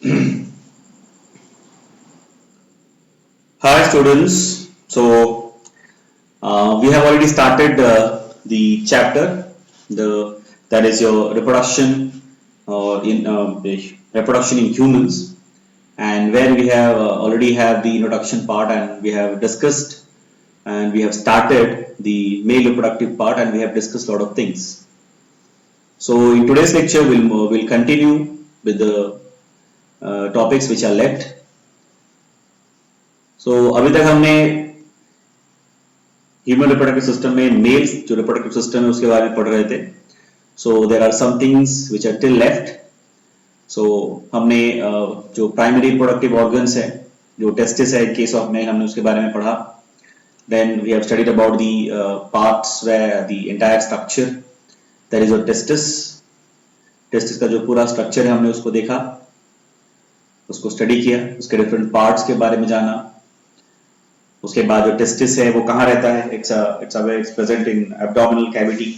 Hi students. We have already started the chapter, the that is your reproduction or in reproduction in humans, and where we have already have the introduction part, and we have discussed and we have started the male reproductive part, and we have discussed a lot of things. So in today's lecture, we'll continue with the topics which are left. So अभी तक हमने human reproductive system में males जो reproductive system है उसके बारे में पढ़ रहे थे. So there are some things which are till left. So हमने जो प्राइमरी रिप्रोडक्टिव ऑर्गन्स है, जो टेस्टिस है केस ऑफ मेल, हमने उसके बारे में पढ़ा. Then we have studied about the parts where the entire structure that is your testis. Testis का जो पूरा स्ट्रक्चर है हमने उसको देखा, उसको स्टडी किया, उसके डिफरेंट पार्ट्स के बारे में जाना. उसके बाद जो टेस्टिस है वो कहाँ रहता है, it's present in abdominal cavity.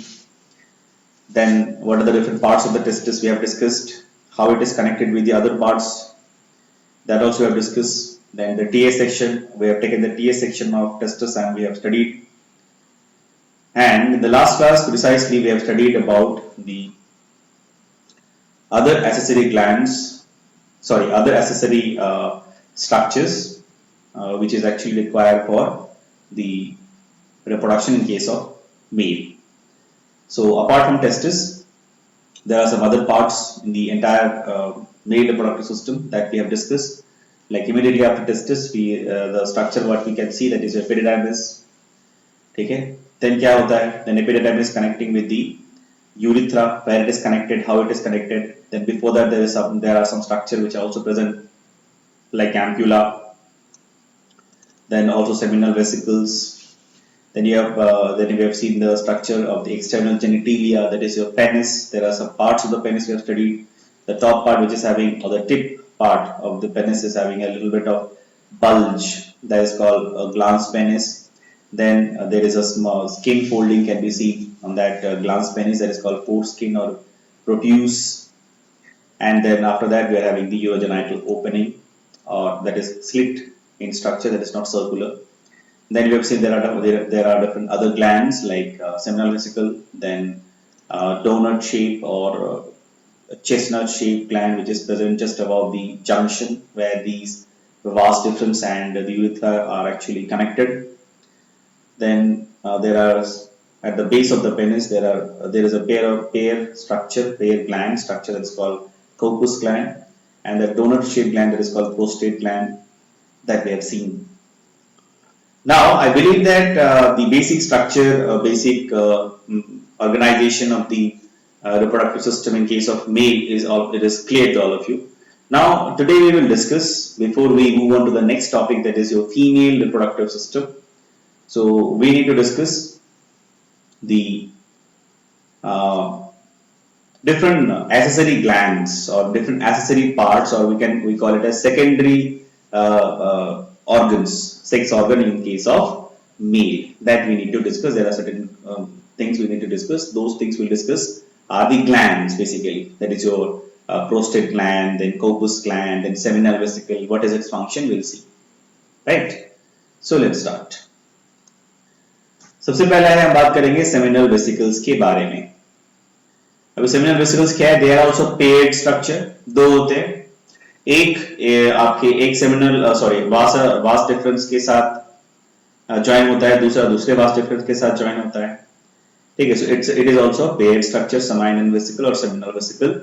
Then what are the different parts of the testis we have discussed, how it is connected with the other parts, that also we have discussed. Then the TA section, we have taken the TA section of testis and we have studied. And in the last class precisely we have studied about the other accessory structures which is actually required for the reproduction in case of male. So apart from testis, there are some other parts in the entire male reproductive system that we have discussed. Like immediately after testis, the structure what we can see, that is epididymis. Okay. Then क्या होता है? Then epididymis connecting with the urethra, where it is connected, how it is connected. Then before that there are some structure which are also present, like ampulla. Then also seminal vesicles. Then we have seen the structure of the external genitalia, that is your penis. There are some parts of the penis we have studied. The top part which is having, or the tip part of the penis is having a little bit of bulge, that is called a glans penis. Then there is a small skin folding can be seen on that glans penis, that is called foreskin or protuberance. And then after that we are having the urogenital opening, or that is slit in structure, that is not circular. Then we have seen there are different other glands like seminal vesicle, then donut shape or chestnut shaped gland which is present just above the junction where these vas deferens and the urethra are actually connected. Then there are at the base of the penis there is a pair gland structure that is called corpus gland, and the donut shaped gland that is called prostate gland that we have seen. Now, I believe that the basic structure, basic organization of the reproductive system in case of male is clear to all of you. Now, today we will discuss, before we move on to the next topic, that is your female reproductive system. So, we need to discuss the different accessory glands or different accessory parts, or we call it as secondary organs, sex organ in case of male, that we need to discuss. There are certain things we need to discuss. Those things we'll discuss are the glands basically, that is your prostate gland, then corpus gland, then seminal vesicle. What is its function, we'll see, right? So let's start. सबसे पहले हम बात करेंगे seminal vesicles के बारे में. अभी seminal vesicles क्या है? They are also paired structure, दो होते हैं. एक सेमिनल वास डिफरेंस के साथ ज्वाइन होता है, दूसरा दूसरे वास डिफरेंस के साथ ज्वाइन होता है. ठीक है. So it is also paired structure, seminal vesicle और seminal vesicle,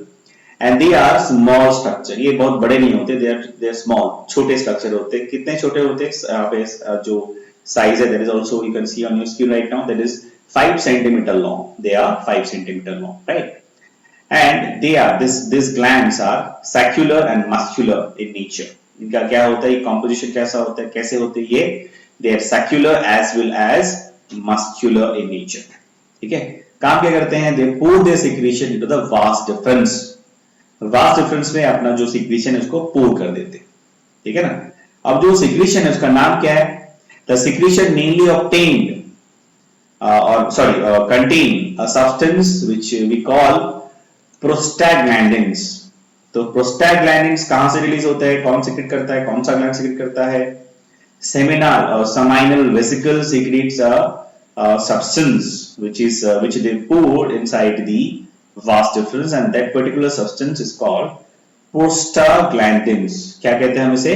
and they are small structure. ये बहुत बड़े नहीं होते, दे आर स्मॉल, छोटे स्ट्रक्चर होते हैं. कितने छोटे होते हैं? यहाँ पे जो साइज है, that is also you can see on your screen right now, that is 5 centimetre long. They are 5 centimetre long, right? And these glands are saccular and muscular in nature. इनका क्या होता है, composition कैसा होता है, कैसे होते हैं ये? They are saccular as well as muscular in nature. ठीक है. काम क्या करते हैं? They pour their secretion into the vas deferens. vas deferens में अपना जो secretion है उसको pour कर देते हैं. ठीक है ना. अब जो secretion है उसका नाम क्या है? The secretion mainly obtained contain a substance which we call prostaglandins. तो प्रोस्टाग्लैंडिन्स कहां से रिलीज होता है, कौन सीक्रेट करता है, कौन सा ग्लैंड सीक्रेट करता है? Seminal or seminal vesicle secretes a substance which they pour inside the vas deferens, and that particular substance is called prostaglandins. क्या कहते हैं हम इसे?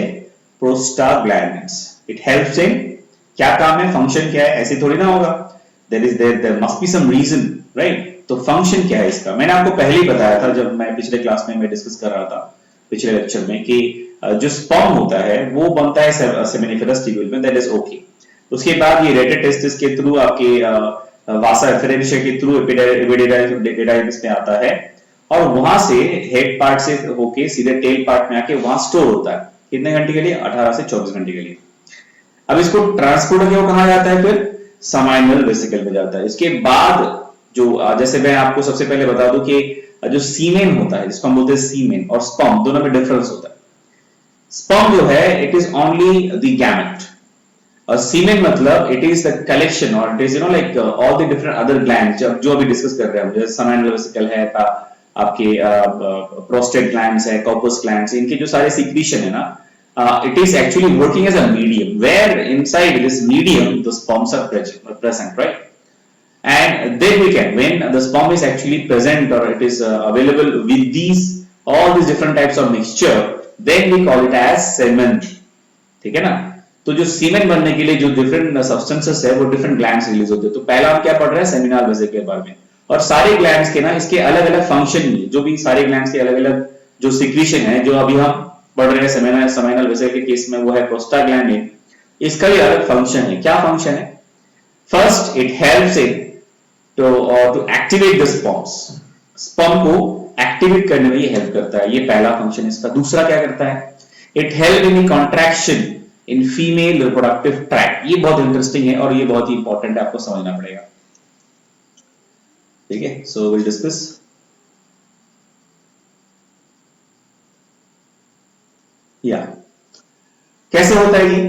Prostaglandins. It helps in, क्या काम है, फंक्शन क्या है? ऐसे थोड़ी ना होगा, there must be some reason, right? तो फंक्शन क्या है इसका? मैंने आपको पहले ही बताया था जब मैं पिछले क्लास में डिस्कस कर रहा था पिछले लेक्चर में कि जो स्पर्म होता है वो बनता है सेमिनिफेरस ट्यूब्यूल में, दैट इज ओके। उसके बाद ये रेटेड टेस्टिस के थ्रू आपके वासा एफरेंशिया के थ्रू एपिडिडाइमिस में आता है और वहां से हेड पार्ट से होके सीधे टेल पार्ट में आके वहां स्टोर होता है। कितने घंटे के लिए? 18 से 24 घंटे के लिए। अब इसको ट्रांसपोर्ट क्यों कहा जाता है? फिर समाइनल वेसिकल में जाता है। इसके बाद जो जैसे मैं आपको सबसे पहले बता दूं कि जो सीमेन होता है, जिसको हम बोलते हैं सीमेन, और स्पर्म दोनों में डिफरेंस होता है। स्पर्म जो है it is only the gamete, और सीमेन मतलब इट इज द कलेक्शन और it is like all the different other glands जो अभी डिस्कस कर रहे हैं हम, जैसे समाइनल वेसिकल है, आपके प्रोस्टेट ग्लैंड्स है, कॉर्पस ग्लैंड्स, इनके जो सारे सीक्रेशन है ना, it is actually working as a medium where inside this medium the sperms are present, right? And then we can, when the sperm is actually present or it is available with all these different types of mixture, then we call it as semen. ठीक है ना? तो जो सीमेन बनने के लिए जो different substances है वो डिफरेंट ग्लैंड्स रिलीज होते हैं। तो पहला हम क्या पढ़ रहे हैं? सेमिनल वेसिकल के बारे में। और सारे ग्लैंड्स के ना इसके अलग अलग फंक्शन है, जो भी सारे ग्लैंड्स के अलग अलग जो सिक्रीशन है, जो अभी हम पढ़ रहे हैं सेमिनल वेसिकल के केस में, वो है प्रोस्टाग्लैंडिन। इसका भी अलग फंक्शन है। क्या फंक्शन है? First, it helps in to activate the sperms. Sperm को एक्टिवेट करने में ये हेल्प करता है, ये पहला फंक्शन इसका। दूसरा क्या करता है? It help in contraction in female reproductive tract. ये बहुत इंटरेस्टिंग है और ये बहुत ही इंपॉर्टेंट है, आपको समझना पड़ेगा। ठीक है, सो विल डिस्कस। या कैसे होता है ये?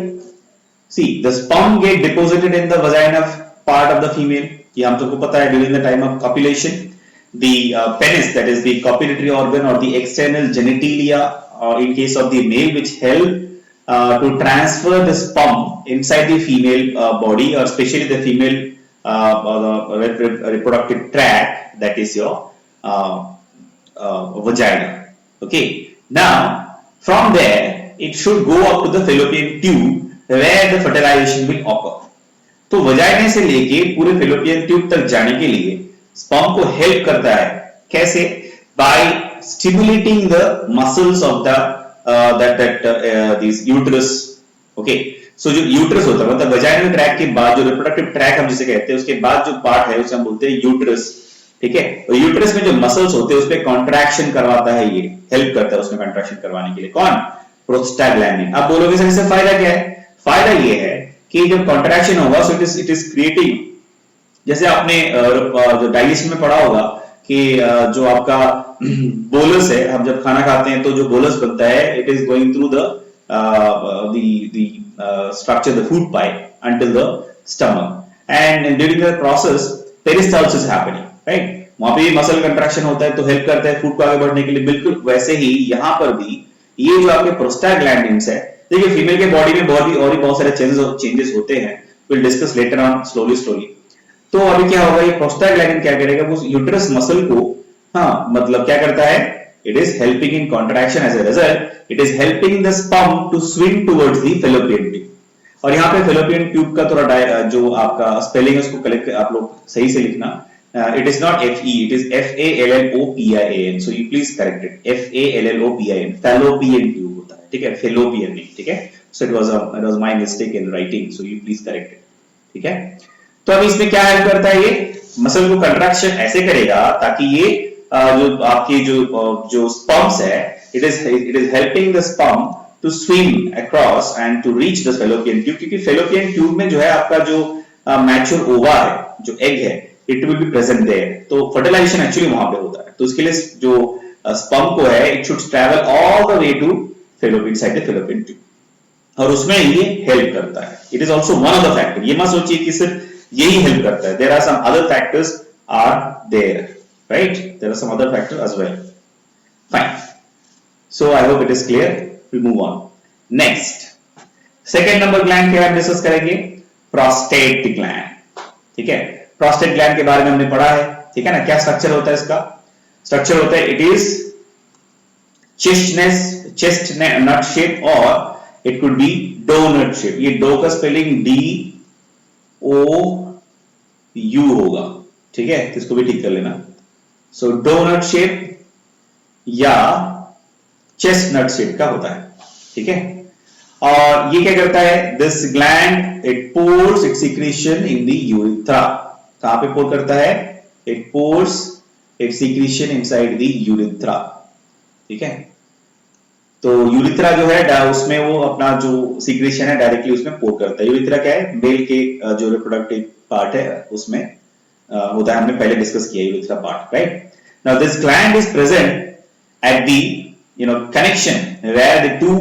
See, the sperm get deposited in the vagina part of the female. ये हम सबको पता है, during the time of copulation the penis, that is the copulatory organ or the external genitalia in case of the male, which help to transfer the sperm inside the female body, or especially the female reproductive tract, that is your vagina. Okay, now from there it should go up to the fallopian tube where the fertilization will occur. तो vagina से लेके पूरे fallopian tube तक जाने के लिए sperm को help करता है। कैसे? By stimulating the muscles of the this uterus. Okay, so जो यूट्रस होता है, मतलब वजाइनल ट्रैक के बाद जो रिप्रोडक्टिव ट्रैक हम जिसे कहते हैं, उसके बाद जो पार्ट है उसे हम बोलते हैं यूट्रस। ठीक है, और यूट्रस में जो मसल्स होते हैं उस पर कॉन्ट्रैक्शन करवाता है, ये हेल्प करता है उसमें कॉन्ट्रैक्शन करवाने के लिए। कौन? प्रोस्टाग्लैंडिन। अब बोलोगे सर इससे फायदा क्या है? फायदा ये है कि जब कॉन्ट्रैक्शन होगा सो इट इज क्रिएटिंग, जैसे आपने जो डाइजेशन में पढ़ा होगा कि जो आपका बोलस है, हम जब खाना खाते हैं तो जो बोलस बनता है, it is going through the structure, the food pipe until the stomach, and during the process peristalsis happening, right? वहां पे मसल कंट्रैक्शन होता है तो हेल्प करता है फूड को आगे बढ़ने के लिए। बिल्कुल वैसे ही यहाँ पर भी ये जो आपके प्रोस्टाग्लैंडिन्स है, देखिए फीमेल के बॉडी में बहुत सारे चेंजेस होते हैं, will discuss later on slowly. तो अभी क्या होगा, ये प्रोस्टाग्लैंडिन क्या करेगा, वो यूट्रस मसल को, हाँ मतलब क्या करता है, it is helping in contraction, as a result it is helping the sperm to swim towards the fallopian tube. और यहाँ पे फैलोपियन ट्यूब का थोड़ा जो आपका स्पेलिंग है उसको कलेक्ट आप लोग सही से लिखना। It is not FE, it is FALLOPIAN, so you please correct it, FALLOPIN, fallopian tube होता है, ठीक है, फैलोपियन नहीं, ठीक है। So it was my mistake in writing, so you please correct it, ठीक है। तो अब इसमें क्या हेल्प करता है, ये मसल को कंट्रैक्शन ऐसे करेगा ताकि ये जो आपकी जो स्पर्म्स है, it is helping the sperm to swim across and to reach the fallopian tube, क्योंकि फैलोपियन ट्यूब में जो है आपका जो मैच्योर ओवा है, जो एग है, it will be present there. तो फर्टिलाइजेशन एक्चुअली वहां पे होता है, तो इसके लिए जो स्पर्म को है, it should travel all the way to fallopian side the fallopian tube, और उसमें ये हेल्प करता है। It is also one of the factor, ये मत सोचिए कि सिर्फ यही हेल्प करता है, there are some other factors are there, right? There are some other factors as well. Fine. So I hope it is clear. We move on. Next, second number gland के हम डिस्कस करेंगे prostate gland. ठीक है, prostate gland के बारे में हमने पढ़ा है। ठीक है ना, क्या स्ट्रक्चर होता है इसका? स्ट्रक्चर होता है, it is chestnut shape और it could be donut shape. ये डो का स्पेलिंग DOU होगा। ठीक है, इसको भी ठीक कर लेना। सो डोनट शेप या चेस्टनट शेप का होता है। ठीक है, और ये क्या करता है, this gland it pores it's secretion in the urethra. कहां पे पोर करता है? It pores it's secretion inside the urethra. ठीक है, तो यूरिथ्रा जो है उसमें वो अपना जो सीक्रेशन है डायरेक्टली उसमें पोर करता है। यूरिथ्रा क्या है? मेल के जो रिप्रोडक्टिव पार्ट है उसमें होता है। हमने पहले डिस्कस किया urethra part, right? Now this gland is present at the connection where the two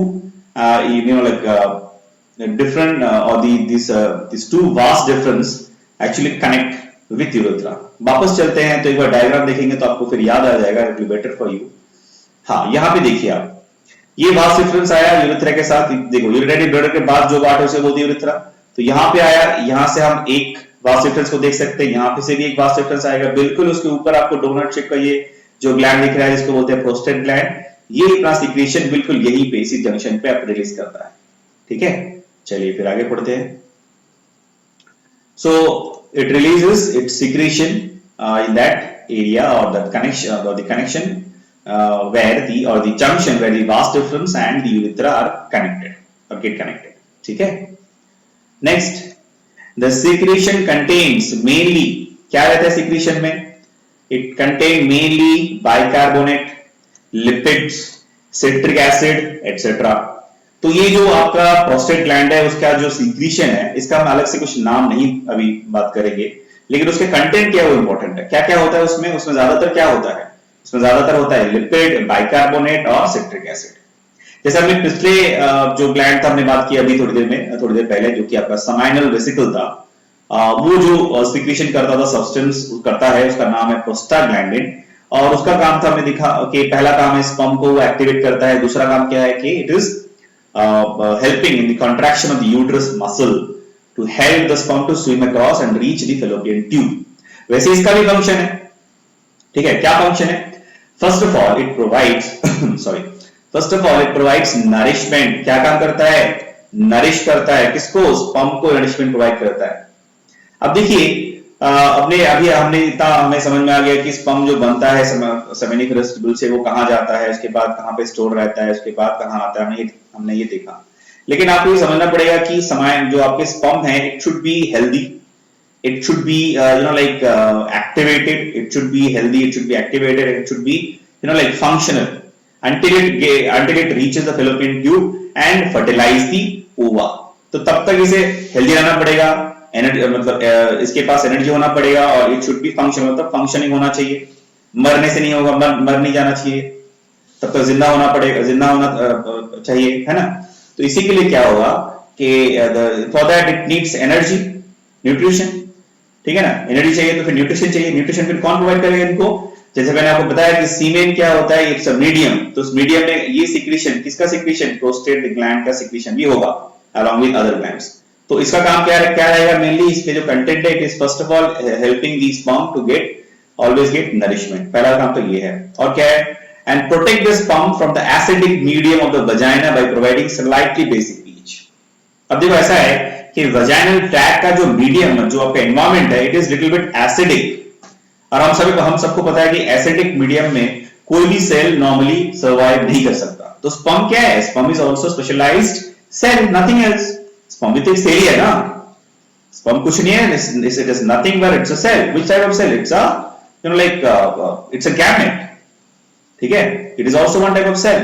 different or these two vast difference actually connect with urethra. वापस चलते हैं तो एक बार डायग्राम देखेंगे तो आपको फिर याद आ जाएगा, it will be better for you. हाँ, यहाँ पे देखिए आप, ये वास्ट डिफरेंस आया यूरिथ्रा के साथ। देखो, यूरिनरी ब्लैडर के बाद जो पार्ट है उसे बोलते हैं यूरिथ्रा। तो यहाँ पे आया, यहाँ से हम एक वास्ट डिफरेंस को देख सकते हैं, यहाँ पे से भी एक वास्ट डिफरेंस आएगा। बिल्कुल उसके ऊपर आपको डोनट शेप का ये जो ग्लैंड दिख रहा है जिसको बोलते हैं प्रोस्टेट ग्लैंड, ये अपना सीक्रेशन बिल्कुल यहीं पे इसी जंक्शन पे आप रिलीज करता है। ठीक है, चलिए फिर आगे पढ़ते हैं। So it releases its secretion in that area और that connection where the junction where the vas deferens and the urethra are connected or get connected. ठीक है, next, the secretion contains mainly, क्या रहता है secretion में? It contain mainly bicarbonate, lipids, citric acid, etc. तो ये जो आपका प्रोस्टेट ग्लैंड है उसका जो सीक्रेशन है, इसका हम अलग से कुछ नाम नहीं अभी बात करेंगे, लेकिन उसके कंटेंट क्या है वो इंपॉर्टेंट है। क्या क्या होता है उसमें? उसमें ज्यादातर क्या होता है? उसमें ज्यादातर होता है लिपिड, बाइकार्बोनेट और सिट्रिक एसिड। जैसे हमने पिछले जो ग्लैंड था हमने बात की अभी थोड़ी देर पहले, जो कि आपका समाइनल वेसिकल था, वो जो सीक्रेशन करता था, सब्सटेंस करता है, उसका नाम है प्रोस्टाग्लैंडिन। और उसका काम था, हमने देखा कि पहला काम है स्पर्म को एक्टिवेट करता है, दूसरा काम क्या है कि it is helping in the contraction of the uterus muscle to help the sperm to swim across and reach the fallopian tube. वैसे इसका भी फंक्शन है। ठीक है, क्या फंक्शन है? First of all it provides nourishment. क्या काम करता है? नरिश करता है किसको? स्पर्म को नरिशमेंट प्रोवाइड करता है। अब देखिए, हमें समझ में आ गया कि स्पर्म जो बनता है सेमिनिफरस ट्यूबुल से, वो कहां जाता है, उसके बाद कहां पे स्टोर रहता है, उसके बाद कहां आता है, हमने ये देखा। लेकिन आपको ये समझना पड़ेगा कि जो आपके स्पर्म है, it should be healthy, it should be activated, it should be healthy, it should be activated, and it should be functional until it reaches the fallopian tube and fertilize the ova. तो तब तक इसे healthy रहना पड़ेगा, energy मतलब इसके पास energy होना पड़ेगा, और इट शुड बी फंक्शनल, मतलब फंक्शनिंग होना चाहिए, मरने से नहीं होगा, मर नहीं जाना चाहिए, तब तक जिंदा होना पड़ेगा, जिंदा होना चाहिए, है ना। तो इसी के लिए क्या होगा कि for that it needs energy, nutrition. ठीक है ना, एनर्जी चाहिए तो फिर न्यूट्रिशन चाहिए। न्यूट्रिशन फिर कौन प्रोवाइड करेगा इनको? जैसे मैंने आपको बताया कि सीमेन क्या होता है, इट्स अ मीडियम, तो उस मीडियम में ये सीक्रेशन, किसका सीक्रेशन? प्रोस्टेट ग्लैंड का सीक्रेशन भी होगा अलोंग विद अदर ग्लैंड्स। तो इसका काम क्या रहेगा? मेनली इसके जो कंटेंट है, it is first of all helping the sperm to always get nourishment. पहला काम तो ये है। और क्या है? And protect the sperm from the acidic medium of the vagina by providing slightly basic pH. अब देखो ऐसा है कि वजाइनल ट्रैक्ट का जो मीडियम, जो आपका एनवायरनमेंट है, it is little bit acidic. और हम सबको पता है कि एसिडिक मीडियम में कोई भी सेल नॉर्मली सर्वाइव नहीं कर सकता। तो स्पर्म क्या है? Sperm is also specialised cell, nothing else. Sperm भी तो एक सेल ही है ना, स्पर्म कुछ नहीं है, it is nothing but it's a cell. Which type of cell? It's a it's a gamete. ठीक है, it is also one type of cell.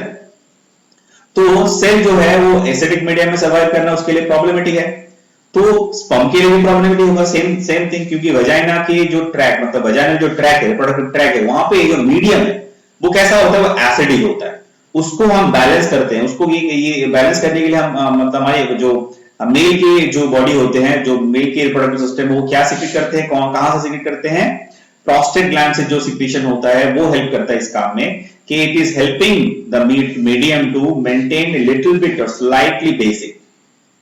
तो सेल जो है वो एसिडिक मीडियम में सर्वाइव करना उसके लिए प्रॉब्लमेटिक है, तो स्पर्म के लिए भी प्रॉब्लमेटिक होगा, सेम थिंग, क्योंकि वजाइना के जो ट्रैक, मतलब वजाइनल जो ट्रैक है, रिप्रोडक्टिव ट्रैक है, वहां पे जो मीडियम है वो कैसा होता है? वो एसिडिक होता है। उसको हम बैलेंस करते हैं, उसको ये बैलेंस करने के लिए हम मतलब हमारे जो मेल के जो बॉडी होते हैं, जो मेल के रिप्रोडक्टिव सिस्टम, वो क्या सीक्रेट करते हैं, कहां से सीक्रेट करते हैं? प्रोस्टेट ग्लैंड से जो सीक्रेशन होता है वो हेल्प करता है इस काम में कि it is helping the medium to maintain a little bit और स्लाइटली बेसिक,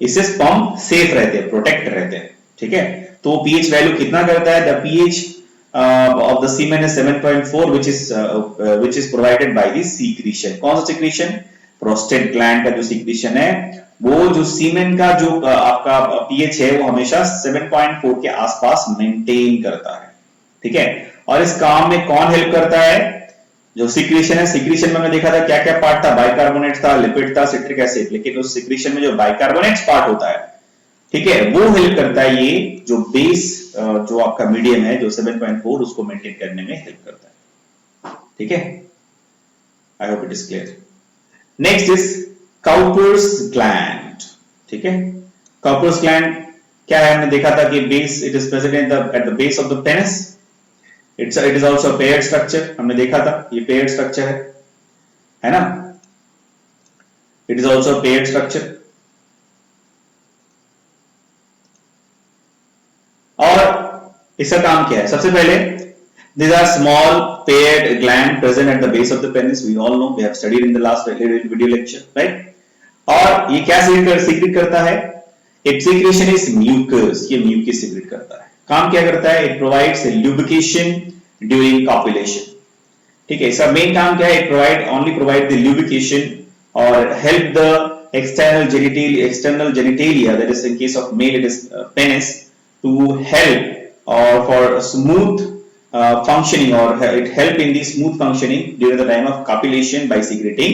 इससे स्पर्म सेफ रहते हैं, प्रोटेक्ट रहते हैं, ठीक है। तो पीएच वैल्यू कितना करता है, the pH of the semen is 7.4 which is provided by the secretion। कौन सा secretion, प्रोस्टेट ग्लैंड का जो secretion है, वो जो सीमेन का जो आपका पीएच है वो हमेशा 7.4 के आसपास मेंटेन करता है, ठीक है। और इस काम में कौन हेल्प करता है, जो सिक्रीशन है, सिक्रीशन में हमने देखा था क्या क्या पार्ट था, बाइकार्बोनेट था, लिपिड था, सिट्रिक एसिड, लेकिन उस सिक्रीशन में जो बाइकार्बोनेट पार्ट होता है, ठीक है, वो हेल्प करता है, ये जो बेस जो आपका मीडियम है जो 7.4 उसको मेंटेन करने में हेल्प करता है, ठीक है। आई hope it is clear. Next is Cowper's gland, ठीक है। काउपर्स ग्लैंड क्या है, हमने देखा था कि base, it is present at the base of the penis, it is also paired structure, हमने देखा था ये पेयर्ड स्ट्रक्चर है ना, it is also paired structure. और इसका काम क्या है, सबसे पहले these are small paired gland present at the base of the penis, we all know, we have studied in the last video lecture, right। और ये क्या सीक्रेट करता है, its secretion is mucus, ये mucus सीक्रेट करता है। काम क्या करता है, it provides lubrication during copulation, ठीक है। इसका मेन काम क्या है, it only provide the lubrication or help the external genitalia, that is in case of male it is penis, to help or for smooth functioning, or it help in the smooth functioning during the time of copulation by secreting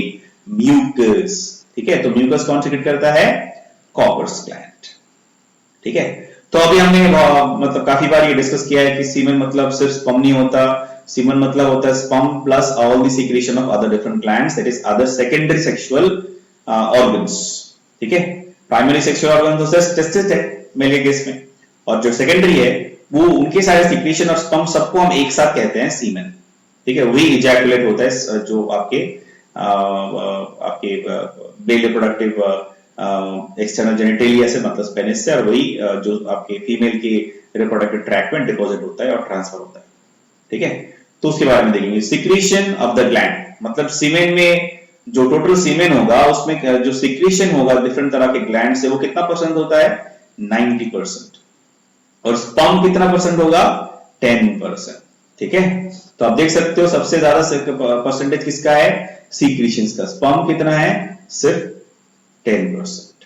mucus, ठीक है। तो mucus कौन secrete करता है, Cowper's gland, ठीक है। तो अभी हमने मतलब काफी बार ये डिस्कस किया है कि सीमेन मतलब सिर्फ स्पर्म नहीं होता, सीमेन मतलब होता है sperm plus all the secretion of other different glands, that is other secondary sexual organs, ठीक है। प्राइमरी सेक्सुअल ऑर्गन तो टेस्टिस है मेल के केस में, और जो सेकेंडरी है वो उनके सारे सिक्रीशन और स्पर्म सबको हम एक साथ कहते हैं सीमेन, ठीक है। वही इजैकुलेट होता है जो आपके मेल रिप्रोडक्टिव एक्सटर्नल जेनिटेलिया से, मतलब पेनिस से, और वही जो आपके फीमेल के रिप्रोडक्टिव ट्रैक्ट में डिपॉजिट होता है और ट्रांसफर होता है, ठीक है। तो उसके बारे में देखेंगे। सिक्रीशन ऑफ द ग्लैंड मतलब सीमेन में जो टोटल सीमेन होगा उसमें जो सिक्रीशन होगा डिफरेंट तरह के ग्लैंड से वो कितना परसेंट होता है, 90%, और स्पर्म कितना परसेंट होगा, 10%, ठीक है। तो आप देख सकते हो सबसे ज्यादा परसेंटेज किसका है, सीक्रीशंस का, स्पर्म कितना है, सिर्फ 10%,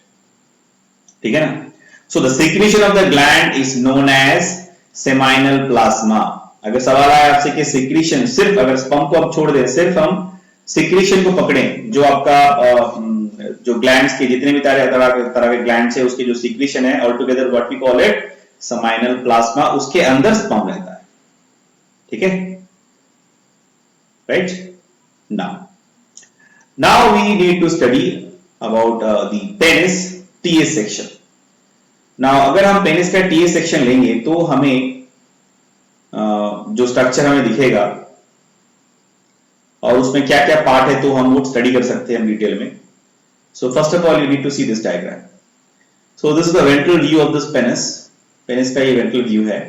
ठीक है ना। So the secretion of the gland is known as seminal plasma. अगर सवाल आया आपसे कि सीक्रीशन, सिर्फ अगर स्पर्म को आप छोड़ दें, सिर्फ हम सीक्रीशन को पकड़ें, जो आपका जो ग्लैंड्स के जितने भी तरह के ग्लैंड्स है उसके जो सीक्रीशन है, all together what we call it seminal plasma, उसके अंदर स्पर्म रहता है, ठीक है, right. now we need to study about the penis TS section। now अगर हम पेनिस का TS सेक्शन लेंगे तो हमें जो स्ट्रक्चर हमें दिखेगा और उसमें क्या क्या पार्ट है तो हम वो स्टडी कर सकते हैं डिटेल में। So first of all you need to see this diagram. So this is the ventral view of this penis, penis का ये वेंट्रल व्यू है।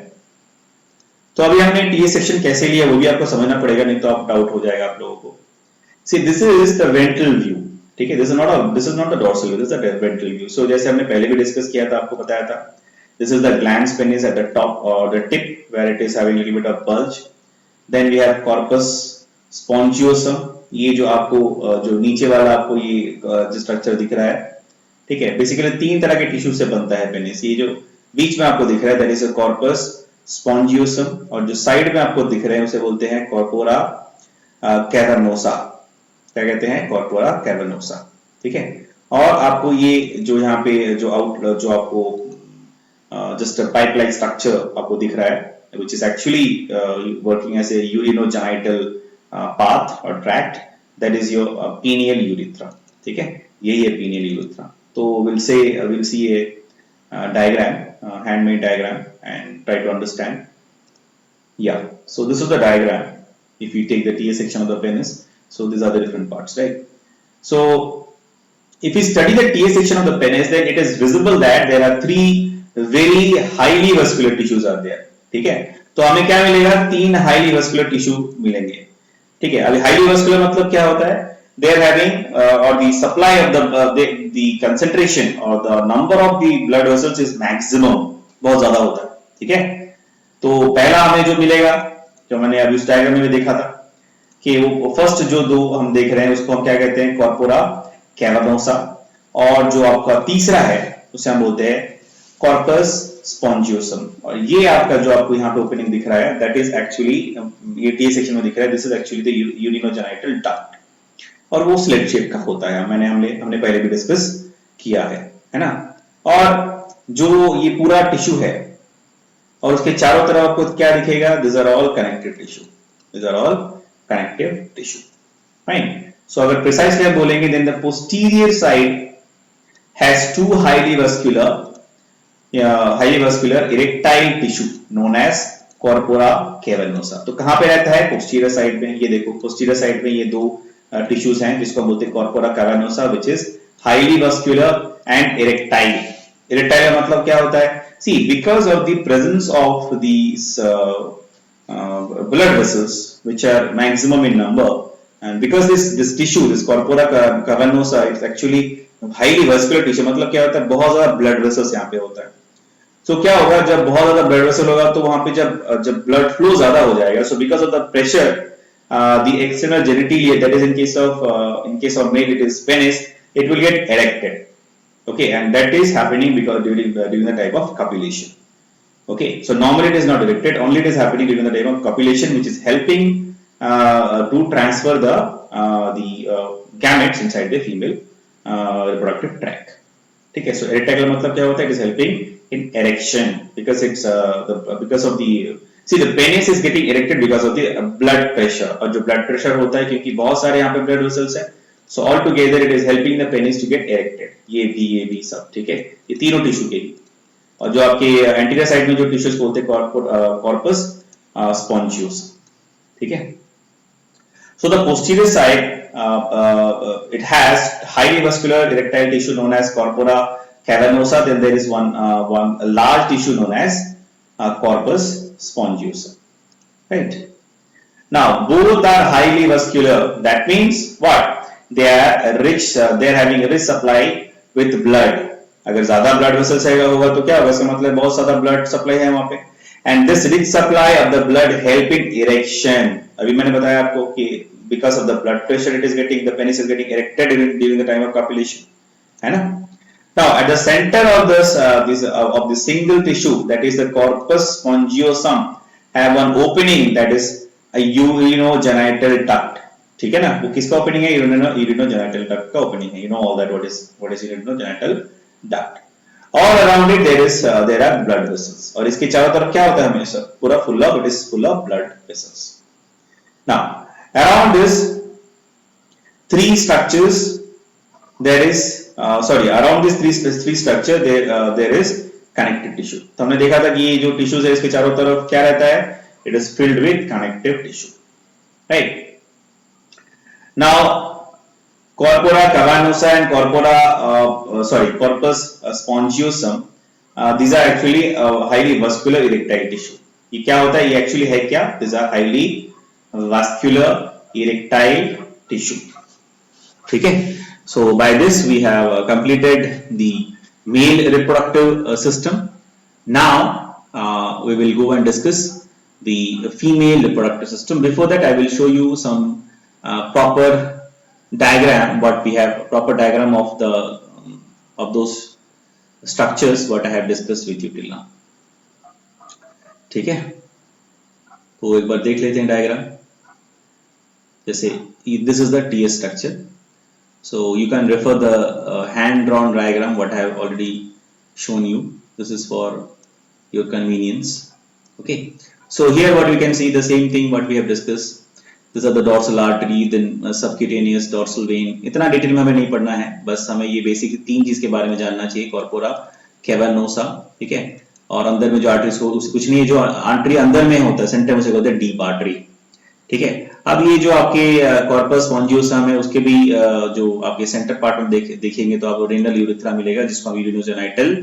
तो अभी हमने टीएस सेक्शन कैसे लिया वो भी आपको समझना पड़ेगा, नहीं तो आप डाउट हो जाएगा आप लोगों को। See this is the ventral view, ठीक है, this is not the dorsal view, this is the ventral view. So जैसे हमने पहले भी डिस्कस किया था, आपको बताया था, this is the glans penis at the top or the tip where it is having a little bit of bulge, then we have corpus spongiosum, ये जो आपको जो नीचे वाला आपको ये जो स्ट्रक्चर दिख रहा है, ठीक है, बेसिकली तीन तरह के टिश्यू से बनता है पेनिस। ये जो बीच में आपको दिख रहा है that is a corpus spongiosum, और जो साइड में आपको दिख रहे हैं उसे बोलते हैं कॉर्पोरा कैवर्नोसा। क्या कहते हैं, कॉर्पोरा कैवर्नोसा, ठीक है। और आपको ये जो यहाँ पे जो आपको just a pipe-like structure आपको दिख रहा है, which is actually working as a urinogenital path or tract, that is your pineal urethra, ठीक है, यही है pineal urethra। तो we'll see a diagram, handmade diagram, and try to understand. Yeah, so this is the diagram. If you take the TS section of the penis, so these are the different parts, right? So if we study the TS section of the penis, then it is visible that there are three very highly vascular tissues are there, ठीक है। तो हमें क्या मिलेगा, तीन highly vascular tissue मिलेंगे। ठीक है, अभी हाईली वस्कुलर मतलब क्या होता है, दे आर हैविंग और the supply of the concentration और the number of the blood vessels is maximum, बहुत ज्यादा होता है, ठीक है। तो पहला हमें जो मिलेगा, जो मैंने अभी उस डायग्राम में भी देखा था कि वो फर्स्ट जो दो हम देख रहे हैं उसको हम क्या कहते हैं, कॉर्पोरा कैवर्नोसा, और जो आपका तीसरा है उसे हम बोलते हैं कॉर्पस स्पॉन्जियोसम। और ये आपका जो आपको यहाँ पे ओपनिंग दिख रहा है, दैट इज एक्चुअली, ये टी सेक्शन में दिख रहा है, this is actually the urinogenital duct, और वो स्लेट शेप का होता है, हमने पहले भी डिस्कस किया है ना। और जो ये पूरा टिश्यू है और उसके चारों तरफ आपको क्या दिखेगा, this are all connective tissue, this are all connective tissue, fine. So अगर प्रिसाइसली हम बोलेंगे, then the posterior side has to highly vascular erectile tissue known as corpora cavernosa। तो कहां पे रहता है, पोस्टीरियर साइड में। ये देखो पोस्टीरियर साइड में ये दो टिश्यूज हैं जिसको हम बोलते हैं corpora cavernosa, which is highly vascular and erectile। erectile का मतलब क्या होता है, see because of the presence of these blood vessels which are maximum in number, and because this tissue, this corpora cavernosa, it's actually highly vascular tissue, मतलब क्या होता है, बहुत ज्यादा blood vessels यहाँ पे होता है। तो क्या होगा, जब बहुत ज्यादा ब्लड वेसल होगा तो वहां पे जब ब्लड फ्लो ज्यादा हो जाएगा, so because of the pressure the external genitalia, that is in case of male it is penis, it will get erected, okay, and that is happening because during the time of copulation, okay। So normally it is not erected, only it is happening during the time of copulation, which is helping to transfer the gametes inside the female reproductive tract, ठीक है। So erectile मतलब क्या होता है, it is helping in erection because it's because of the, see the penis is getting erected because of the blood pressure, और जो blood pressure होता है क्योंकि बहुत सारे यहाँ पे blood vessels है, so all together it is helping the penis to get erected, ये भी सब, ठीक है, ये तीनों टिश्यू के। और जो आपके एंटीरियर साइड में जो टिश्यूज बोलते हैं कॉर्पस स्पॉन्जियोसम, ठीक है। So the posterior side it has highly vascular erectile tissue known as corpora cavernosa, then there is one large tissue known as corpus spongiosum, right? Now both are highly vascular, that means what, they are rich, they are having a rich supply with blood। अगर ज्यादा blood vessels होगा तो क्या होगा, इसका मतलब बहुत ज्यादा blood supply है वहां पे, and this rich supply of the blood help in erection। अभी मैंने बताया आपको कि because of the blood pressure it is getting, the penis is getting erected during the time of copulation, है ना। Now at the center of of the single tissue, that is the corpus spongiosum, have one opening, that is a urinogenital duct, ठीक है ना। वो किसका opening है, urinogenital duct का opening है, you know all that, what is urinogenital duct। All around it there are blood vessels, और इसके चारों तरफ क्या होता है, हमेशा पूरा it is full of blood vessels। Now around this three structures there is around these three structure there is connective tissue। तो हमने देखा था कि ये जो टिश्यूज है इसके चारों तरफ क्या रहता है, it is filled with connective tissue, right। Now corpora cavernosa and corpus spongiosum, these are actually highly vascular erectile tissue। ये क्या होता है, ये actually है क्या, these are highly vascular erectile tissue, ठीक है। So by this we have completed the male reproductive system। Now we will go and discuss the female reproductive system। Before that I will show you some proper diagram, what we have, proper diagram of those structures what I have discussed with you till now, ठीक है। तो एक बार देख लेते हैं diagram. जैसे this is the TS structure, so you can refer the hand drawn diagram what I have already shown you, this is for your convenience, okay। So here what we can see, the same thing what we have discussed, these are the dorsal artery, then subcutaneous dorsal vein। इतना detail में हमें नहीं पढ़ना है, बस हमें ये basic तीन चीज के बारे में जानना चाहिए, कॉर्पोरा कैवर्नोसा, ठीक है, और अंदर में जो आर्टरीज को कुछ नहीं है, जो आर्टरी अंदर में होता है सेंटर में से होता है डीप आर्टरी, ठीक है। अब ये जो आपके कॉर्पस स्पॉन्जियोसम है उसके भी जो आपके सेंटर पार्ट में देखेंगे तो आपको रेनल यूरेथ्रा मिलेगा, जिसको हम यूरिनोजेनाइटल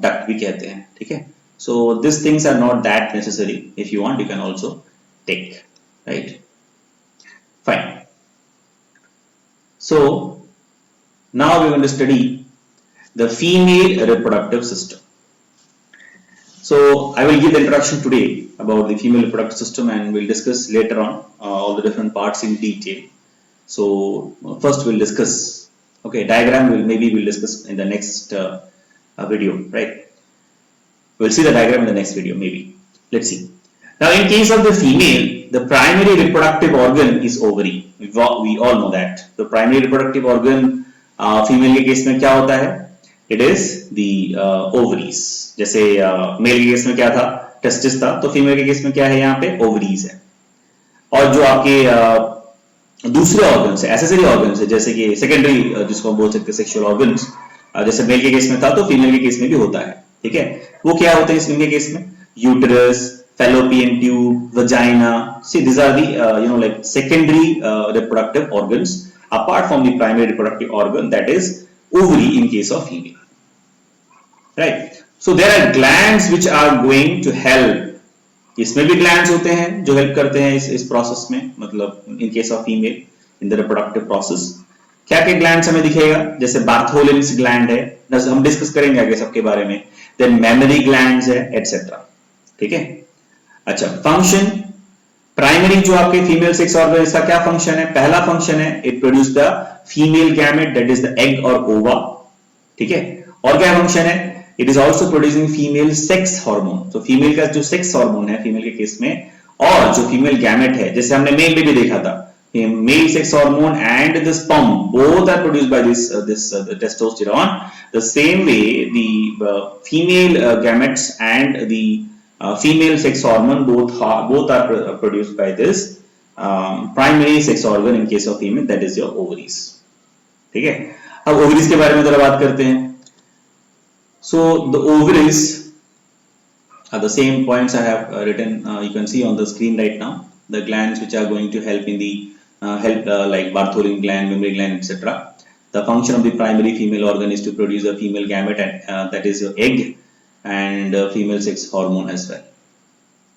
डक्ट भी कहते हैं, ठीक है। So this things are not that necessary, if you want you can also take, right. Fine. So now we're going to study the female reproductive system. So I will give the introduction today about the female reproductive system, and we'll discuss later on all the different parts in detail. So first we'll discuss, okay, diagram we'll discuss in the next video, right? We'll see the diagram in the next video, maybe. Let's see. Now in case of the female, the primary reproductive organ is ovary. We all know that. The primary reproductive organ female के case में क्या होता है? It is the ovaries. जैसे mail के case में क्या था? टेस्टिस था. तो फीमेल के केस में क्या है? यहाँ पे ओवरीज है. और जो आपके दूसरे ऑर्गन्स है, एसेसरी ऑर्गन्स है, जैसे कि सेकेंडरी जिसको बोल सकते हैं सेक्सुअल ऑर्गन्स, जैसे मेल के केस में था तो फीमेल के केस में भी होता है. ठीक है, वो क्या होते हैं इनके केस में? Uterus, fallopian tube, vagina. See, these are the like secondary reproductive organs apart from the primary reproductive organ, that is ovary in case of female. Right? So there are glands which are going to help. इसमें भी glands होते हैं जो help करते हैं इस process में, मतलब in case of female in the reproductive process. क्या क्या glands हमें दिखेगा? जैसे Bartholin's gland है, हम डिस्कस करेंगे आगे सबके बारे में. Then mammary glands है, etc. ठीक है. अच्छा, फंक्शन प्राइमरी जो आपके फीमेल सेक्स ऑर्गन, इसका क्या फंक्शन है? पहला फंक्शन है it produce the female gamete, that is the egg और ओवा. ठीक है. और क्या फंक्शन है? It is also producing female sex hormone. तो फीमेल का जो सेक्स हार्मोन है फीमेल के केस में, और जो फीमेल गैमेट है, जैसे हमने मेल में भी देखा था, male sex hormone and the sperm both are produced by this testosterone. The same way the female gametes and the female sex hormone both are produced by this primary sex organ in case of female, that is your ovaries. ठीक है. अब ovaries के बारे में जरा बात करते हैं. So the ovaries are the same points I have written. You can see on the screen right now the glands which are going to help in the like Bartholin gland, mammary gland, etc. The function of the primary female organ is to produce a female gamete, and that is your egg and female sex hormone as well,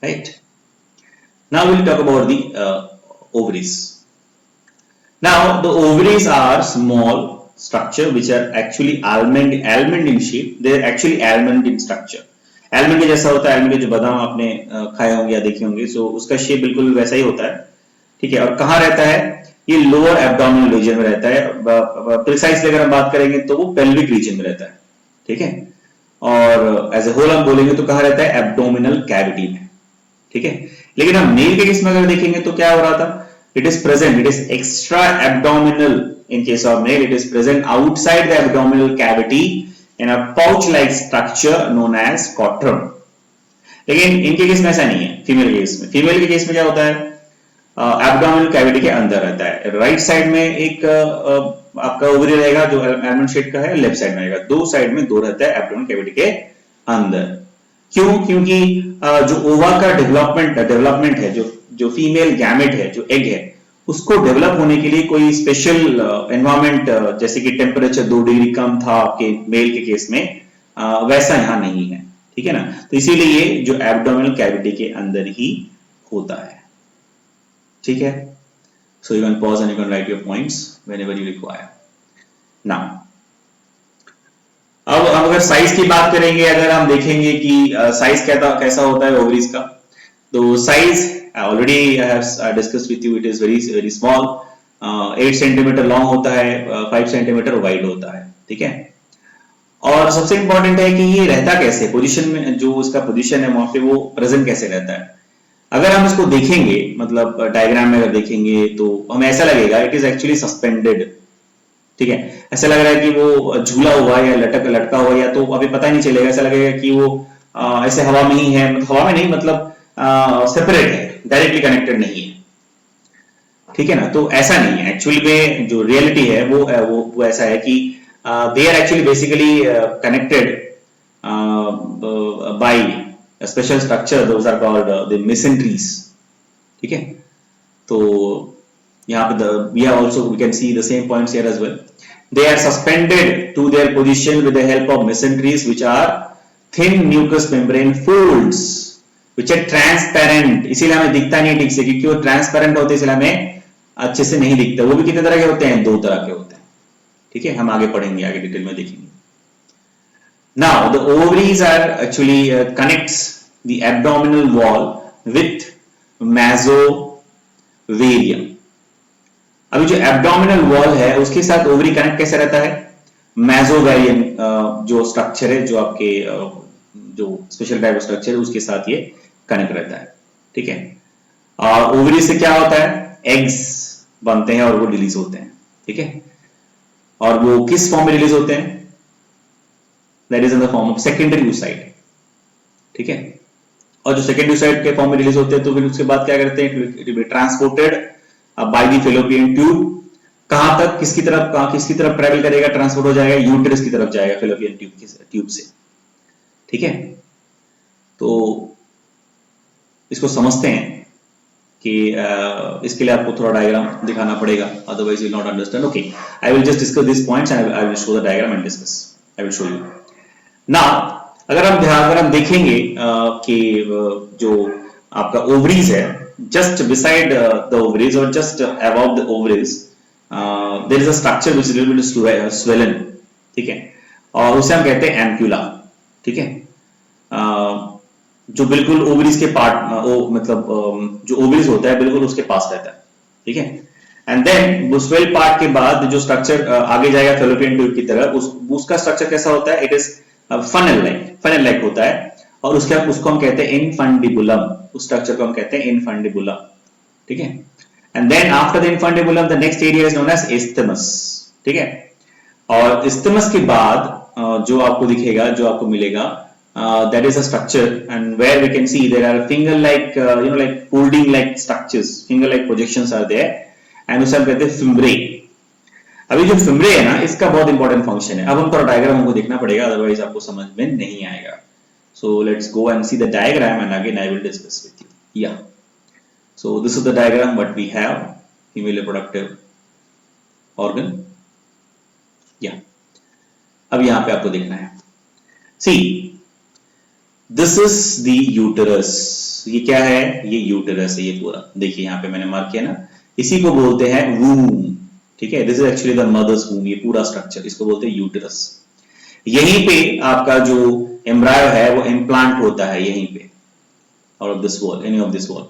right? Now we'll talk about the ovaries. Now the ovaries are small structure which are actually almond in shape. They are actually almond in structure. Almond के जैसा होता है, almond के जो बादाम आपने खाए होंगे या देखे होंगे, so उसका शेप बिल्कुल वैसा ही होता है. ठीक है. और कहाँ रहता है? ये लोअर एब्डोमिनल रीजन में रहता है. प्रिसाइसली अगर हम बात करेंगे तो वो पेल्विक रीजन में रहता है. ठीक है. और एज ए होल हम बोलेंगे तो कहाँ रहता है? एब्डोमिनल कैविटी में. ठीक है. लेकिन हम मेल के केस में अगर देखेंगे तो क्या हो रहा था? It is present, it is extra abdominal. In case of male it is present outside the abdominal cavity in a pouch like structure known as कॉट्रम. लेकिन इनके केस में ऐसा नहीं है. फीमेल के केस में, फीमेल के केस में क्या होता है? एब्डोमिनल कैविटी के अंदर रहता है. राइट साइड में एक आपका ओवरी रहेगा जो आलमंड शेड का है, लेफ्ट साइड में रहेगा. दो साइड में दो रहता है एब्डोमिनल कैविटी के अंदर. क्यों? क्योंकि जो ओवा का डेवलपमेंट है, जो फीमेल गैमेट है, जो एग है, उसको डेवलप होने के लिए कोई स्पेशल एनवायरमेंट, जैसे कि टेम्परेचर 2 डिग्री कम था आपके मेल के केस में, वैसा यहाँ नहीं है. ठीक है ना. तो इसीलिए ये जो एब्डोमिनल कैविटी के अंदर ही होता है. ठीक है. So you can pause and you can write your points whenever you require. Now, अब अगर साइज की बात करेंगे, अगर हम देखेंगे कि साइज कैसा होता है ओवरीज का, तो size already I have discussed with you. It is very small. 8 centimetre long होता है, 5 सेंटीमीटर वाइड होता है. ठीक है. और सबसे इंपॉर्टेंट है कि ये रहता कैसे, पोजीशन में, जो उसका पोजीशन है वहां पे वो प्रेजेंट कैसे रहता है. अगर हम इसको देखेंगे, मतलब डायग्राम में अगर देखेंगे तो हमें ऐसा लगेगा इट इज एक्चुअली सस्पेंडेड. ठीक है. ऐसा लग रहा है कि वो झूला हुआ या लटका हुआ, या तो अभी पता ही नहीं चलेगा. ऐसा लगेगा कि वो ऐसे हवा में ही है, मतलब हवा में नहीं, मतलब सेपरेट है, डायरेक्टली कनेक्टेड नहीं है. ठीक है ना. तो ऐसा नहीं है. एक्चुअली में जो रियलिटी है वो ऐसा है कि they are actually basically connected by a special structure. Those are called the mesenteries. ठीक है. तो यहाँ पे we can see the same points here as well. They are suspended to their position with the help of mesenteries, which are thin mucous membrane folds which are transparent. इसीलिए हमें दिखता नहीं ठीक से, क्योंकि वो ट्रांसपेरेंट होते हैं, इसलिए हमें अच्छे से नहीं दिखता, वो भी कितने तरह के होते हैं, 2 तरह के होते हैं, ठीक है, हम आगे पढ़ेंगे, आगे डिटेल में देखेंगे। Now the ovaries are actually connects the abdominal wall with mesothelium. अभी जो एब्डोमिनल वॉल है उसके साथ ओवरी कनेक्ट कैसे रहता है, मेसोवेरियम जो स्ट्रक्चर है, जो आपके जो स्पेशल टाइप स्ट्रक्चर है उसके साथ ये कनेक्ट रहता है, ठीक है। और ओवरी से क्या होता है, एग्स बनते हैं और वो रिलीज होते हैं, ठीक है। और वो किस फॉर्म में रिलीज होते हैं, that is in the form of secondary oocyte, ठीक है। और जो सेकेंडरी oocyte के फॉर्म में रिलीज होते हैं तो फिर उसके बाद क्या करते हैं, it will be transported by the fallopian tube, कहां तक, किसकी तरफ ट्रेवल करेगा, ट्रांसपोर्ट हो जाएगा, यूटेरस की तरफ जाएगा फेलोपियन ट्यूब से, ठीक है। तो इसको समझते हैं कि इसके लिए आपको थोड़ा डायग्राम दिखाना पड़ेगा, otherwise you will not understand. Okay, I will just discuss this points and I will show the diagram and discuss, I will show you now. अगर हम देखेंगे कि जो आपका ओवरीज है, जस्ट बिसाइड द ओवरीज और just above the ovaries there is a structure which is little bit swollen, ठीक है, और उसे हम कहते हैं एम्प्यूला, ठीक है। जो बिल्कुल ओवरीज के पार्ट मतलब जो ओवरीज होता है बिल्कुल उसके पास रहता है, ठीक है। एंड देन वो स्वेल पार्ट के बाद जो स्ट्रक्चर आगे जाएगा फेलोपियन ट्यूब की तरफ, उसका स्ट्रक्चर कैसा होता है, इट इज फनल लाइक होता है, और उसको हम कहते हैं इनफंडिबुलम, उस स्ट्रक्चर को हम कहते हैं इनफंडिबुलम, ठीक है। And then after the infundibulum the next area is known as isthmus, ठीक है। और इस्थमस के बाद जो आपको दिखेगा, जो आपको मिलेगा, that is a structure and where we can see there are finger like like folding like structures, finger like projections are there and उसे हम कहते हैं फिम्ब्रे। अभी जो फिम्ब्रे है ना, इसका बहुत इंपॉर्टेंट फंक्शन है। अब हम थोड़ा डायग्राम हमको देखना पड़ेगा, अदरवाइज आपको समझ में नहीं आएगा। So let's go and see the diagram and again I will discuss with you. Yeah so this is the diagram what we have, female reproductive organ. Yeah अब यहां पे आपको देखना है, see this is the uterus, ये क्या है, ये यूटेरस है, ये पूरा देखिए यहां पे मैंने मार्क किया ना, इसी को बोलते हैं वूम, ठीक है। This is actually the mother's womb, ये पूरा स्ट्रक्चर इसको बोलते हैं यूटेरस। यहीं पे आपका जो एम्ब्रायो है वो इम्प्लांट होता है, यहीं पे out of this wall, any of this wall,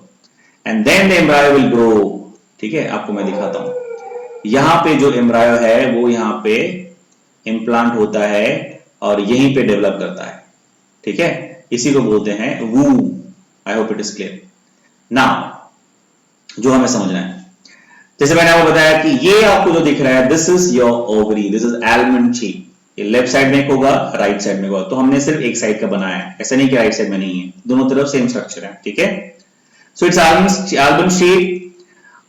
and then the embryo will grow, ठीक है। आपको मैं दिखाता हूं, यहां पे जो एम्ब्रायो है वो यहां पे इम्प्लांट होता है और यहीं पे डेवलप करता है, ठीक है। इसी को बोलते हैं womb. I hope it is clear. Now जो हमें समझना है, जैसे मैंने आपको बताया कि ये आपको जो दिख रहा है, this is your ovary, this is almond shape, ये लेफ्ट साइड में एक होगा, राइट साइड में होगा, तो हमने सिर्फ एक साइड का बनाया है, ऐसा नहीं कि राइट साइड में नहीं है, दोनों तरफ सेम स्ट्रक्चर है, ठीक है। So it's almond shape.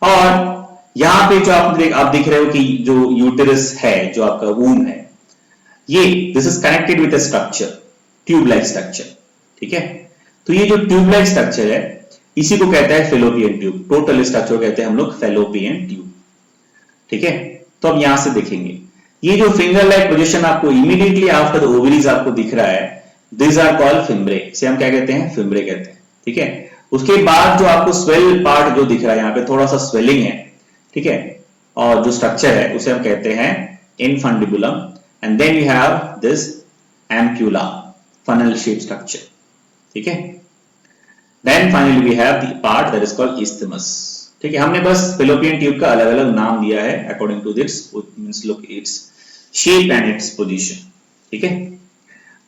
और यहां पे जो आप दिख रहे हो कि जो यूटेरस है, जो आपका वूम है, ये this is connected with a structure, tube like structure, ठीक है। तो ये जो ट्यूब लाइक स्ट्रक्चर है इसी को कहता है फेलोपियन ट्यूब, टोटल स्ट्रक्चर कहते हैं हम लोग फेलोपियन ट्यूब, ठीक है। तो अब यहां से देखेंगे, ये जो फिंगर लाइक पोजीशन आपको इमीडिएटली आफ्टर द ओवरीज आपको दिख रहा है, दिस आर कॉल्ड फिम्ब्रे, इसे हम क्या कहते हैं, फिम्ब्रे कहते हैं, ठीक है। उसके बाद जो आपको स्वेल पार्ट जो दिख रहा है, यहाँ पे थोड़ा सा स्वेलिंग है, ठीक है, और जो स्ट्रक्चर है उसे हम कहते हैं infundibulum, and then you have this ampulla, funnel shape structure, ठीक है। Then finally we have the part that is called isthmus, ठीक है। हमने बस फेलोपियन ट्यूब का अलग अलग नाम दिया है according to this means look its shape and its position, ठीक है।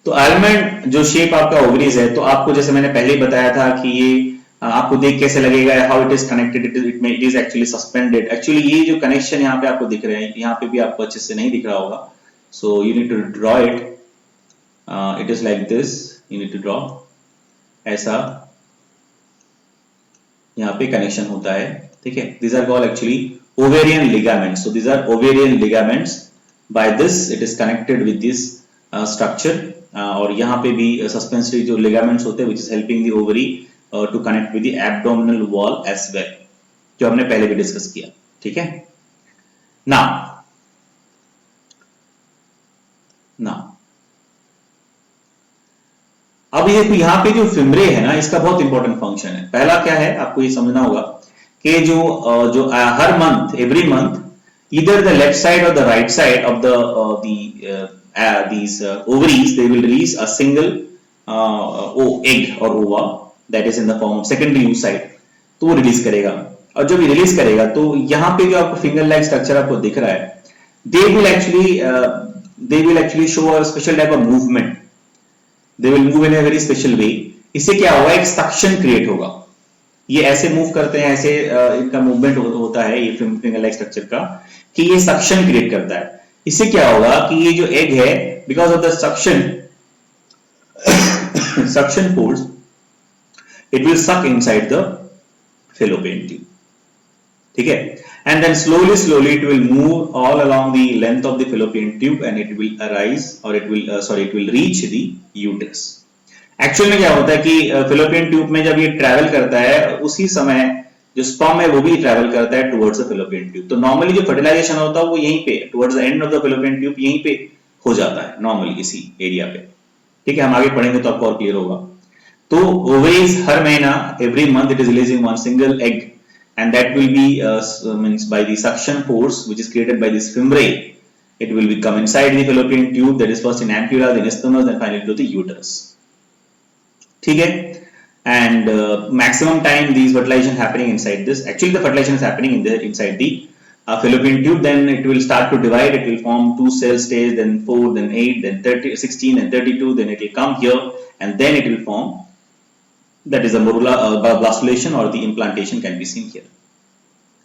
तो आलमंड जो शेप आपका ओवरीज है, तो आपको जैसे मैंने पहले ही बताया था कि ये आपको देख कैसे लगेगा, how it is connected, it is actually suspended. Actually ये जो कनेक्शन यहाँ पे आपको दिख रहे हैं, यहाँ पे भी आपको अच्छे से नहीं दिख रहा होगा, so you need to draw it, it is like this, you need to draw, ऐसा यहाँ पे कनेक्शन होता है, ठीक है। these are called actually ovarian ligaments, so these are ovarian ligaments, by this it is connected with this structure, और यहाँ पे भी suspensory जो ligaments होते हैं which is helping the ovary to connect with the abdominal wall as well, जो हमने पहले भी डिस्कस किया, ठीक है। now अब ये तो यहाँ पे जो फिम्ब्रे है ना, इसका बहुत इंपॉर्टेंट फंक्शन है। पहला क्या है, आपको ये समझना होगा कि जो हर month, every month, either the left side or the right side of these ovaries, they will release a single egg or ova that is in the form of secondary oocyte, तो वो रिलीज करेगा। और जब ये release करेगा तो यहाँ पे जो आपको फिंगर लाइक स्ट्रक्चर आपको दिख रहा है, they will actually show a special type of movement, they will move in a very special way। इससे क्या होगा, एक सक्शन क्रिएट होगा, ये ऐसे मूव करते हैं, ऐसे इनका मूवमेंट होता है ये फिंगर लाइक स्ट्रक्चर का, कि ये सक्शन क्रिएट करता है। इससे क्या होगा कि ये जो एग है, because of the suction force, it will सक इनसाइड द fallopian tube, ठीक है, and then slowly it will move all along the length of the fallopian tube and it will arise, or it will reach the uterus। Actual में क्या होता है कि fallopian tube में जब ये ट्रैवल करता है, उसी समय जो स्पर्म है वो भी ट्रैवल करता है टुवर्ड्स द फेलोपियन ट्यूब। तो नॉर्मली जो फर्टिलाइजेशन होता है वो यहीं पे towards the end of the fallopian tube यहीं पे हो जाता है नॉर्मली, इसी एरिया पे, ठीक है। हम आगे पढ़ेंगे तो आपको और क्लियर होगा। तो ओवरीज हर महीना, every month it is releasing one single egg, and that will be means by the suction force which is created by this fimbriae, it will come inside the fallopian tube, that is first in ampulla, then isthmus, then finally to the uterus, ठीक है। and maximum time these fertilization happening inside this, actually the fertilization is happening inside the fallopian tube, then it will start to divide, it will form 2 cell stage, then 4, then 8, then 30, 16, then 32, then it will come here and then it will form, that is the morula, blastulation or the implantation can be seen here।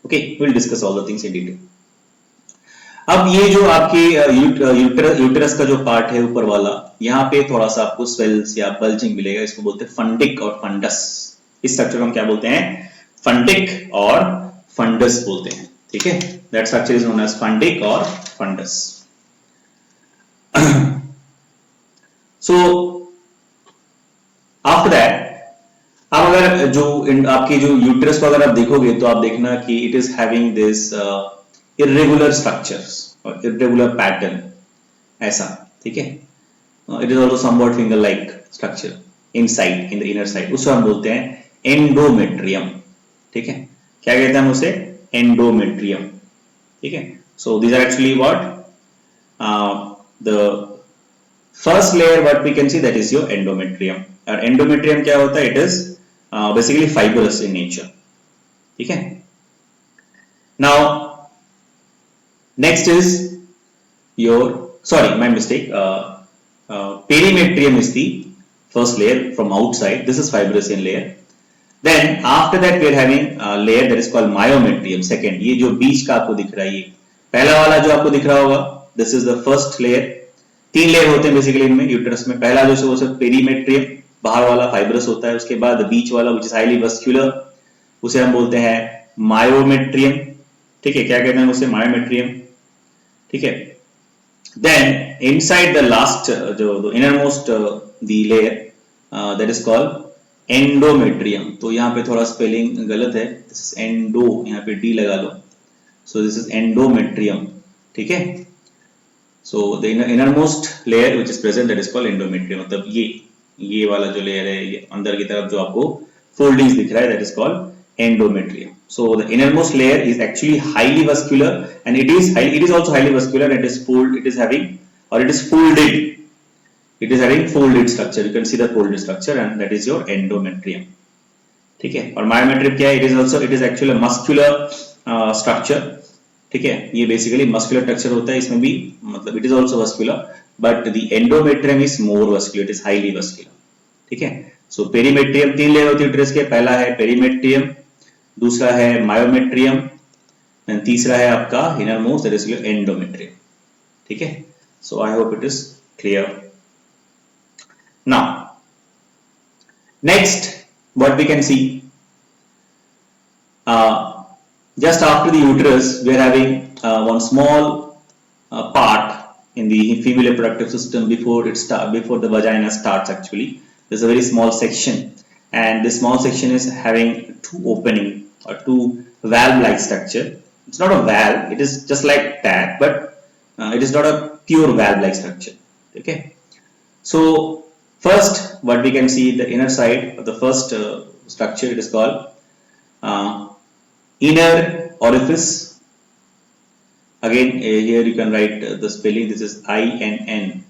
okay, we'll discuss all the things in detail। अब ये जो आपके uterus का जो part है ऊपर वाला, यहाँ पे थोड़ा सा आपको स्वेल्स या बल्जिंग मिलेगा, इसको बोलते हैं फंडिक और फंडस। इस स्ट्रक्चर को हम क्या बोलते हैं, फंडिक और फंडस बोलते हैं, ठीक है। That structure is known as fundic और फंडस। सो आफ्टर दैट, अब अगर जो आपके जो यूटेरस को अगर आप देखोगे तो आप देखना कि it is having this irregular structures or irregular pattern, ऐसा, ठीक है। it is also somewhat finger like structure inside, in the inner side, उसको हम बोलते हैं endometrium, ठीक है। क्या कहते हैं हम उसे, endometrium, ठीक है। so these are actually what the first layer what we can see, that is your endometrium। और endometrium क्या होता है, it is basically fibrous in nature, ठीक है। now next is your, sorry, my mistake, perimetrium is the first layer from outside, this is fibrous in layer। then after that we are having a layer that is called myometrium, second। ये जो बीच का आपको दिख रहा है, ये पहला वाला जो आपको दिख रहा होगा, this is the first layer। 3 layer होते हैं बेसिकली इनमें यूटेरस में। पहला जो है पेरीमेट्रियम, बाहर वाला फाइब्रस होता है। उसके बाद बीच वाला विच इज हाईली वस्कुलर, उसे हम बोलते हैं मायोमेट्रियम, ठीक है। क्या कहते हैं उसे, मायोमेट्रियम, ठीक है। देन इनसाइड द लास्ट, जो innermost the layer, that is called endometrium. तो यहाँ पे थोड़ा स्पेलिंग गलत है, दिस इज एंडो, यहाँ पे डी लगा लो, सो दिस इज एंडोमेट्रियम, ठीक है। So the innermost layer which is present, that is called endometrium. मतलब ये वाला जो लेयर है, ये अंदर की तरफ जो आपको फोल्डिंग्स दिख रहा है, that is called endometrium। so the innermost layer is actually highly vascular and it is also highly vascular, and it is having, or it is folded, it is having folded structure, you can see the folded structure, and that is your endometrium, ठीक है। और myometrium क्या है, it is actually a muscular structure, ठीक है। ये basically muscular structure होता है, इसमें भी मतलब it is also vascular, but the endometrium is more vascular, it is highly vascular, ठीक है। so perimetrium 3 लेयर होती है यूटेरस के, पहला है पेरीमेट्रियम, दूसरा है मायोमेट्रियम, तीसरा है आपका इनरमोस्ट, दैट इज एंडोमेट्रियम, ठीक है। So I hope it is clear. Now next what we can see, just after the uterus we are having one small part in the female reproductive system before the vagina starts. Actually there's a very small section, and this small section is having 2 opening or 2 valve like structure. It's not a valve, it is just like that, but it is not a pure valve like structure, okay. So first what we can see, the inner side of the first structure, it is called Inner orifice. Again, here you can write the spelling. This is INN.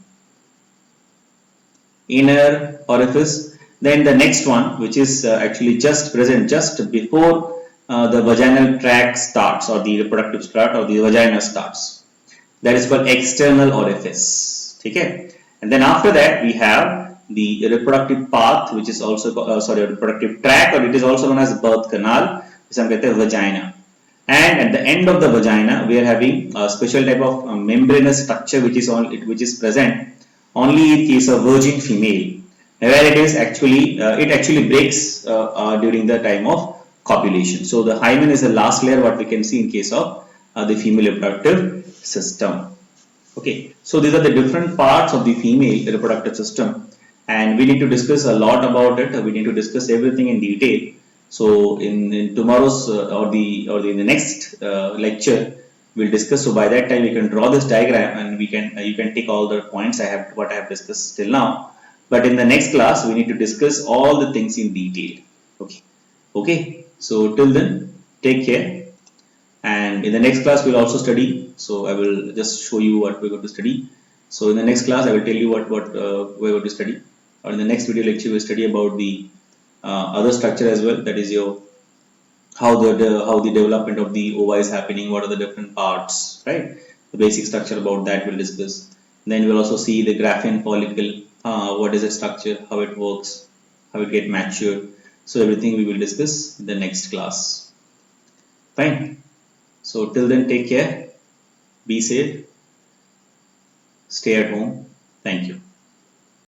Inner orifice. Then the next one, which is actually just present just before the vaginal tract starts, or the reproductive start, or the vagina starts. That is called external orifice. Okay. And then after that we have the reproductive path, which is also reproductive tract, or it is also known as birth canal, vagina. And at the end of the vagina we are having a special type of membranous structure which is present only in case of virgin female, where it actually breaks during the time of copulation. So the hymen is the last layer what we can see in case of the female reproductive system. Okay, so these are the different parts of the female reproductive system, and we need to discuss a lot about it. We need to discuss everything in detail. So in tomorrow's in the next lecture, we'll discuss. So by that time, we can draw this diagram, and we can you can take all the points I have discussed till now. But in the next class, we need to discuss all the things in detail. Okay, okay. So till then, take care. And in the next class we'll also study, so I will just show you what we're going to study. So in the next class I will tell you what we're going to study, or in the next video lecture we'll study about the other structure as well, that is your how the development of the ova is happening, what are the different parts, right? The basic structure about that we'll discuss. Then we'll also see the Graafian follicle, what is its structure, how it works, how it get matured. So everything we will discuss in the next class. Fine. So till then, take care, be safe, stay at home. Thank you.